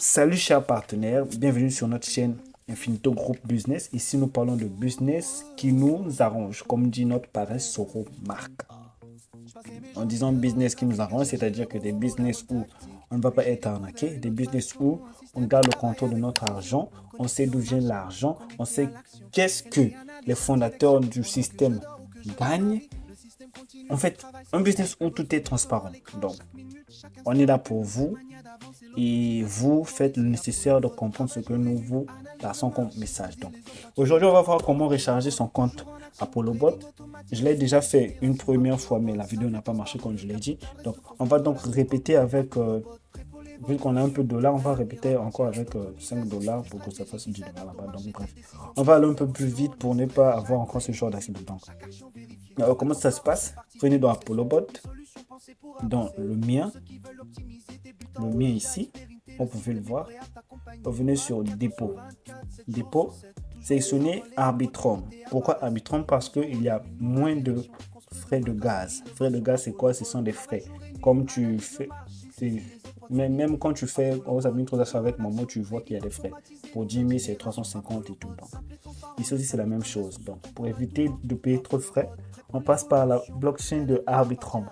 Salut chers partenaires, bienvenue sur notre chaîne Infinito Group Business. Ici nous parlons de business qui nous arrange, comme dit notre parrain Soro Marc. En disant business qui nous arrange, c'est-à-dire que des business où on ne va pas être arnaqué, des business où on garde le contrôle de notre argent, on sait d'où vient l'argent, on sait qu'est-ce que les fondateurs du système gagnent. En fait, un business où tout est transparent. Donc, on est là pour vous et vous faites le nécessaire de comprendre ce que nous vous passons comme message. Donc, aujourd'hui, on va voir comment recharger son compte ApolloBot. Je l'ai déjà fait une première fois, mais la vidéo n'a pas marché comme je l'ai dit. Donc, on va donc répéter avec, vu qu'on a un peu de dollars, on va répéter encore avec 5 dollars pour que ça fasse 10 dollars là-bas. Donc, bref, on va aller un peu plus vite pour ne pas avoir encore ce genre d'accident. Donc, comment ça se passe? Venez dans ApolloBot, dans le mien ici, vous pouvez le voir. Venez sur dépôt. Dépôt, sélectionnez Arbitrum. Pourquoi Arbitrum? Parce qu'il y a moins de frais de gaz. Frais de gaz, c'est quoi? Ce sont des frais. Comme tu fais, même quand tu fais, vous avez une transaction avec Momo, tu vois qu'il y a des frais. Pour 10 000, c'est 350 et tout. Donc, ici aussi, c'est la même chose. Donc, pour éviter de payer trop de frais, on passe par la blockchain de Arbitrum.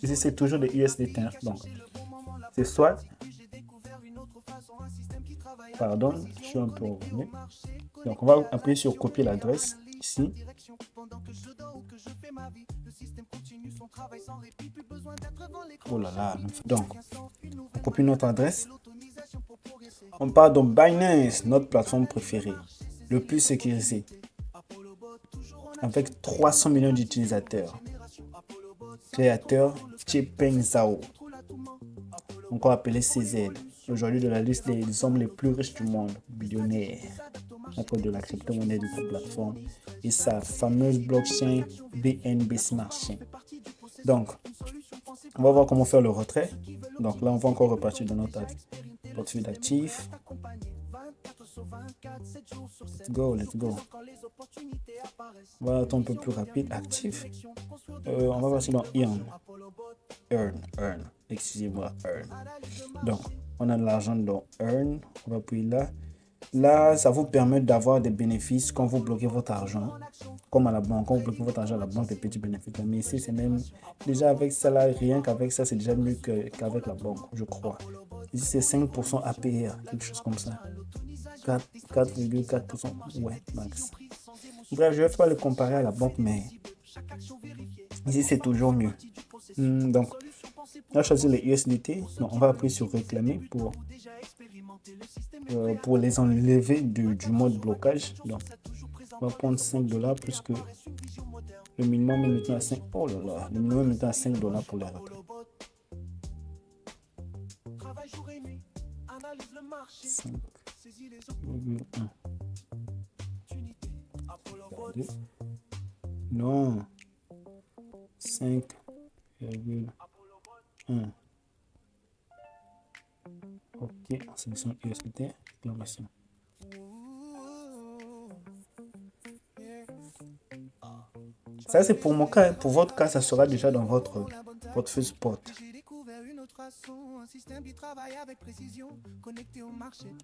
Ici, c'est toujours des USDT. Donc, c'est soit, pardon, je suis un peu revenu. Donc, on va appuyer sur copier l'adresse ici. Oh là là. Donc, on copie notre adresse. On part dans Binance, notre plateforme préférée, le plus sécurisé, avec 300 millions d'utilisateurs. Créateur Chepeng Zhao, encore appelé CZ, aujourd'hui de la liste des hommes les plus riches du monde, millionnaire, à cause de la crypto-monnaie de cette plateforme et sa fameuse blockchain BNB Smart Chain. Donc, on va voir comment faire le retrait. Donc là, on va encore repartir dans notre portefeuille d'actifs. Let's go. On va être un peu plus rapide, actif. On va passer dans Earn. Excusez-moi, Earn. Donc, on a de l'argent dans Earn. On va appuyer là. Là, ça vous permet d'avoir des bénéfices quand vous bloquez votre argent. Comme à la banque, quand vous bloquez votre argent à la banque, des petits bénéfices. Mais ici, c'est même déjà avec ça, là, rien qu'avec ça, c'est déjà mieux qu'avec la banque, je crois. Ici, c'est 5% APR, quelque chose comme ça. 4,4%, ouais, max. Bref, je ne vais pas le comparer à la banque, mais ici, c'est toujours mieux. Donc, on va choisir les USDT. Donc, on va appuyer sur réclamer pour les enlever du mode blocage. Donc, on va prendre 5 dollars plus que le minimum est maintenant à 5. Oh là là, le minimum est maintenant à 5 dollars pour les retraits. 5,1. Non, 5,1. Ok, on sélectionne USDT, réclamation. Ça, c'est pour mon cas. Pour votre cas, ça sera déjà dans votre portefeuille spot.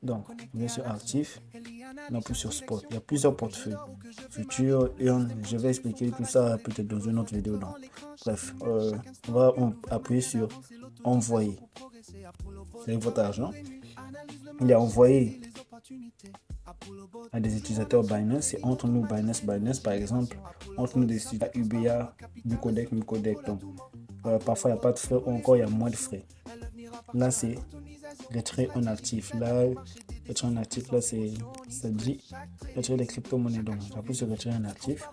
Donc, on est sur actif, non plus sur spot. Il y a plusieurs portefeuilles. Futur, Earn, je vais expliquer tout ça peut-être dans une autre vidéo. Donc, bref, on va appuyer sur envoyer. C'est votre argent. Il est envoyé à des utilisateurs Binance. C'est entre nous Binance par exemple. Entre nous des sites UBA, Mucodec. Donc, parfois il n'y a pas de frais ou encore il y a moins de frais. Là, c'est retirer un actif. Là, retirer un actif, là, ça dit retirer des crypto-monnaies. Donc, j'appuie sur retirer un actif.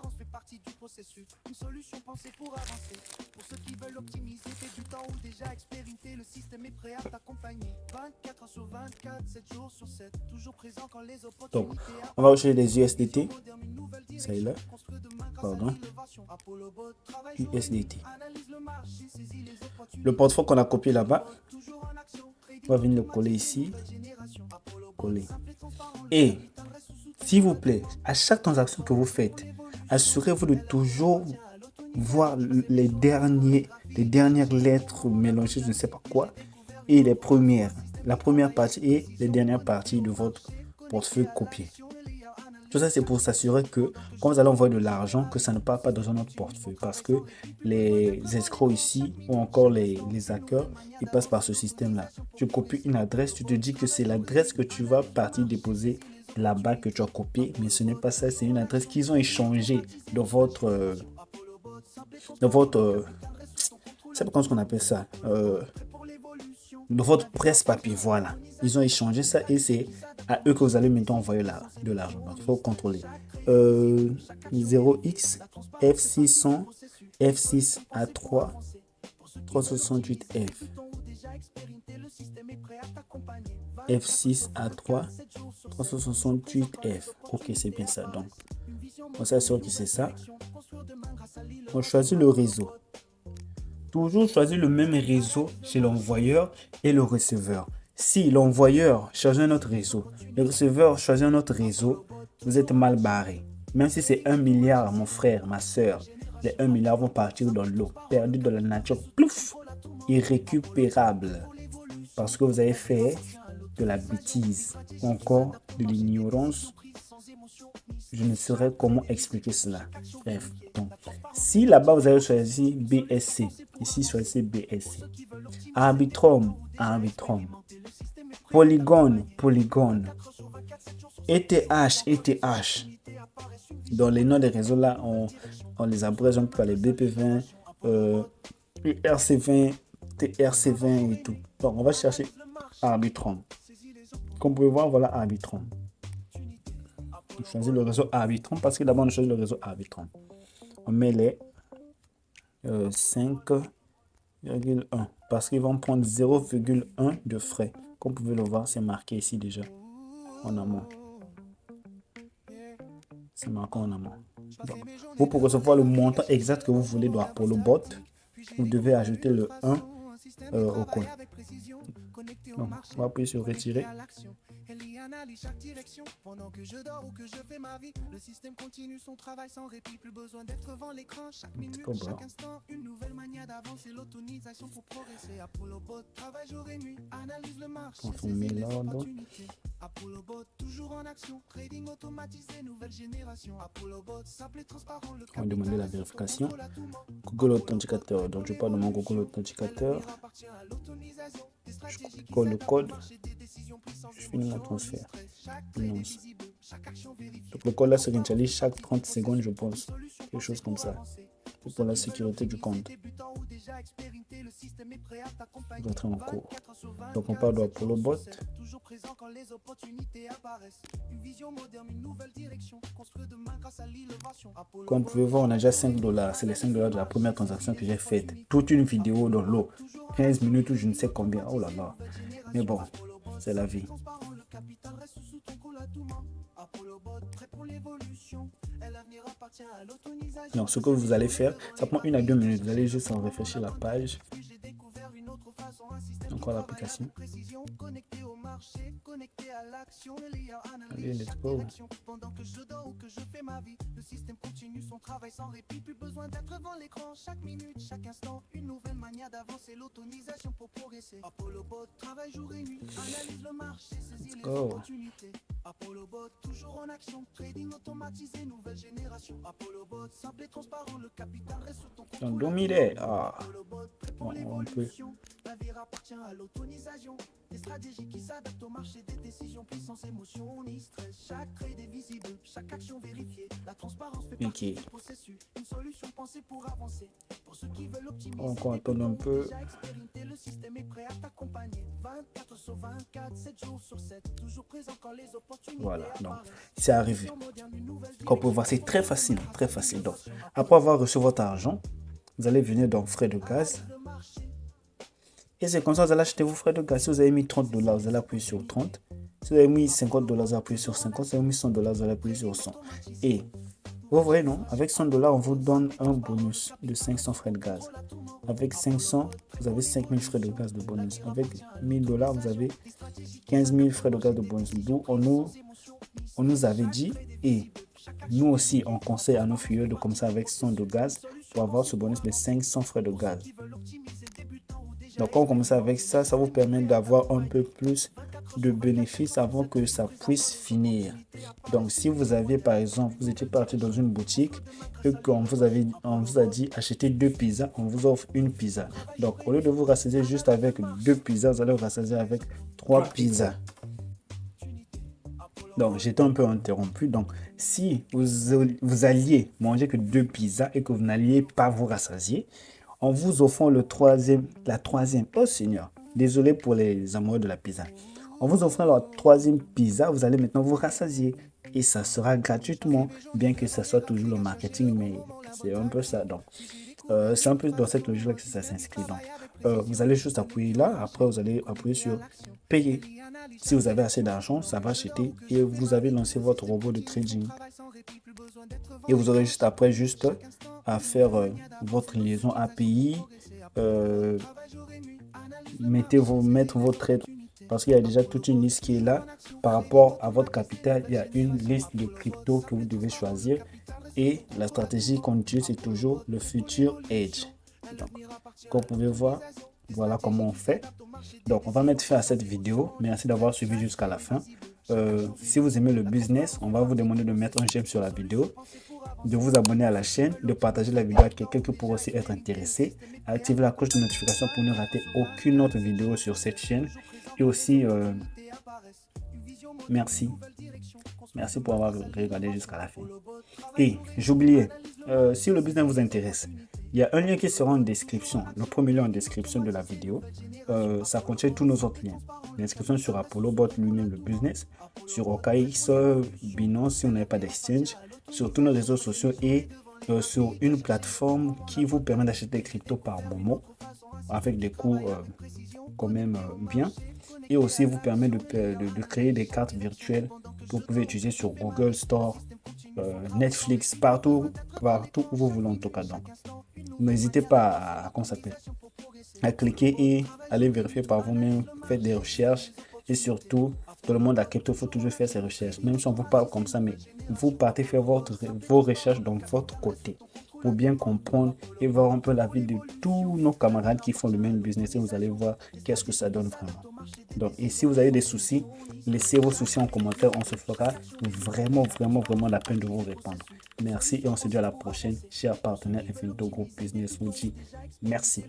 Donc, on va rechercher des USDT. Celle-là. Pardon. USDT. Le portefeuille qu'on a copié là-bas, on va venir le coller ici. Coller. Et, s'il vous plaît, à chaque transaction que vous faites, assurez-vous de toujours voir les dernières lettres mélangées, je ne sais pas quoi, et les premières. la première partie et les dernières parties de votre portefeuille copié. Tout ça, c'est pour s'assurer que quand vous allez envoyer de l'argent, que ça ne part pas dans un autre portefeuille. Parce que les escrocs ici, ou encore les hackers, ils passent par ce système-là. Tu copies une adresse, tu te dis que c'est l'adresse que tu vas partir déposer là-bas que tu as copié. Mais ce n'est pas ça, c'est une adresse qu'ils ont échangée dans votre... c'est pas comment on appelle ça de votre presse-papier, voilà. Ils ont échangé ça et c'est à eux que vous allez maintenant envoyer de l'argent. Donc, il faut contrôler. 0x, F600, F6A3, 368F. F6A3, 368F. Ok, c'est bien ça. Donc, on s'assure que c'est ça. On choisit le réseau. Toujours choisir le même réseau chez l'envoyeur et le receveur. Si l'envoyeur choisit un autre réseau, le receveur choisit un autre réseau, vous êtes mal barré. Même si c'est 1 milliard, mon frère, ma soeur, les 1 milliard vont partir dans l'eau, perdus dans la nature, plouf, irrécupérable. Parce que vous avez fait de la bêtise, ou encore de l'ignorance. Je ne saurais comment expliquer cela. Bref, donc, si là-bas vous avez choisi BSC, ici choisissez BSC. Arbitrum, Arbitrum. Polygon, Polygon. ETH, ETH. Dans les noms des réseaux là, on les abrège par les BP20, URC20, TRC20 et tout. Donc on va chercher Arbitrum. Comme vous pouvez voir, voilà Arbitrum. On choisit le réseau Arbitrum parce que d'abord on choisit le réseau Arbitrum. On met les 5,1 parce qu'ils vont prendre 0,1 de frais. Comme vous pouvez le voir, c'est marqué ici déjà en amont. C'est marqué en amont. Donc, vous pour recevoir le montant exact que vous voulez dans Apollo Bot, vous devez ajouter le 1 au coin. Donc, on va appuyer sur retirer. Analyse chaque direction pendant que je dors ou que je fais ma vie. Le système continue son travail sans répit, plus besoin d'être devant l'écran. Chaque minute, chaque instant, une nouvelle manière d'avancer, l'autonisation pour progresser. Apollo Bot travaille jour et nuit, analyse le marché, saisit les opportunités. Apollo Bot toujours en action, trading automatisé, nouvelle génération. Apollo Bot simple et transparent. On va demander la vérification. Google Authenticateur, donc je parle de mon Google Authenticateur. Je colle le code. Je finis mon transfert. Donc le code là se réinitialise chaque 30 secondes, je pense. Quelque chose comme ça. C'est pour la sécurité du compte. Rentrer en cours. Donc on part de Apollo Bot. Comme vous pouvez voir, on a déjà 5 $. C'est les 5 $ de la première transaction que j'ai faite. Toute une vidéo dans l'eau. 15 minutes ou je ne sais combien. Oh là là. Mais bon, c'est la vie. Donc, ce que vous allez faire, ça prend 1 à 2 minutes. Vous allez juste en réfléchir la page. Encore l'application. Allez, let's go. Pendant que je dors ou que je fais ma vie, le système continue son travail sans répit. Plus besoin d'être devant l'écran chaque minute, chaque instant. Une nouvelle manière d'avancer, l'autonisation pour progresser. Apollo Bot travaille jour et nuit, analyse le marché, saisit les opportunités. Apollo Bot toujours en action, trading automatisé, nouvelle génération. Apollo Bot simple et transparent, le capital reste sur ton compte. On peut. La vie appartient à l'autonisation. Des stratégies qui s'adaptent au marché, des décisions, puissance, émotion, ni stress. Chaque trade est visible, chaque action vérifiée. La transparence fait partie du processus. Une solution pensée pour avancer. Pour ceux qui veulent optimiser. On attend un peu. Le système est prêt à t'accompagner. 24 sur 24, 7 jours sur 7. Toujours présent quand les opportunités. Voilà, donc c'est arrivé. Comme vous pouvez voir, c'est très facile, très facile. Donc, après avoir reçu votre argent, vous allez venir dans frais de gaz. Et c'est comme ça que vous allez acheter vos frais de gaz. Si vous avez mis 30 $, vous allez appuyer sur 30. Si vous avez mis 50 $, vous allez appuyer sur 50. Si vous avez mis 100 $, vous allez appuyer sur 100. Et vous voyez, non? Avec 100 $, on vous donne un bonus de 500 frais de gaz. Avec 500, vous avez 5000 frais de gaz de bonus. Avec 1000 $, vous avez 15 000 frais de gaz de bonus. D'où on nous avait dit, et nous aussi, on conseille à nos filles de commencer avec 100 de gaz pour avoir ce bonus de 500 frais de gaz. Donc, quand vous commencez avec ça, ça vous permet d'avoir un peu plus de bénéfices avant que ça puisse finir. Donc, si vous aviez, par exemple, vous étiez parti dans une boutique et qu'on vous a dit acheter 2 pizzas, on vous offre une pizza. Donc, au lieu de vous rassasier juste avec 2 pizzas, vous allez vous rassasier avec 3 pizzas. Donc, j'étais un peu interrompu. Donc, si vous alliez manger que 2 pizzas et que vous n'alliez pas vous rassasier, en vous offrant la troisième, oh Seigneur, désolé pour les amoureux de la pizza. En vous offrant la troisième pizza, vous allez maintenant vous rassasier. Et ça sera gratuitement, bien que ça soit toujours le marketing, mais c'est un peu ça. Donc, c'est un peu dans cette logique-là que ça s'inscrit. Donc, vous allez juste appuyer là. Après, vous allez appuyer sur payer. Si vous avez assez d'argent, ça va acheter et vous avez lancé votre robot de trading. Et vous aurez juste après juste à faire votre liaison API. Mettre votre trade parce qu'il y a déjà toute une liste qui est là. Par rapport à votre capital, il y a une liste de crypto que vous devez choisir. Et la stratégie qu'on utilise, c'est toujours le futur edge. Donc, comme vous pouvez voir, voilà comment on fait. Donc, on va mettre fin à cette vidéo. Merci d'avoir suivi jusqu'à la fin. Si vous aimez le business, on va vous demander de mettre un j'aime sur la vidéo, de vous abonner à la chaîne, de partager la vidéo à quelqu'un qui pourrait aussi être intéressé, activer la cloche de notification pour ne rater aucune autre vidéo sur cette chaîne. Et aussi, merci. Merci pour avoir regardé jusqu'à la fin. Et j'oubliais, si le business vous intéresse, il y a un lien qui sera en description, le premier lien en description de la vidéo. Ça contient tous nos autres liens. L'inscription sur ApolloBot lui-même, le business, sur OKX, Binance si on n'avait pas d'exchange, sur tous nos réseaux sociaux et sur une plateforme qui vous permet d'acheter des cryptos par Momo avec des coûts quand même bien. Et aussi vous permet de créer des cartes virtuelles que vous pouvez utiliser sur Google Store, Netflix, partout où vous voulez en tout cas. Donc, n'hésitez pas à cliquer et aller vérifier par vous-même, faites des recherches et surtout, tout le monde à crypto, il faut toujours faire ses recherches. Même si on vous parle comme ça, mais vous partez faire vos recherches dans votre côté pour bien comprendre et voir un peu la vie de tous nos camarades qui font le même business et vous allez voir qu'est-ce que ça donne vraiment. Donc, et si vous avez des soucis, laissez vos soucis en commentaire. On se fera vraiment la peine de vous répondre. Merci et on se dit à la prochaine. Chers partenaires Infinito Group Business, vous dit merci.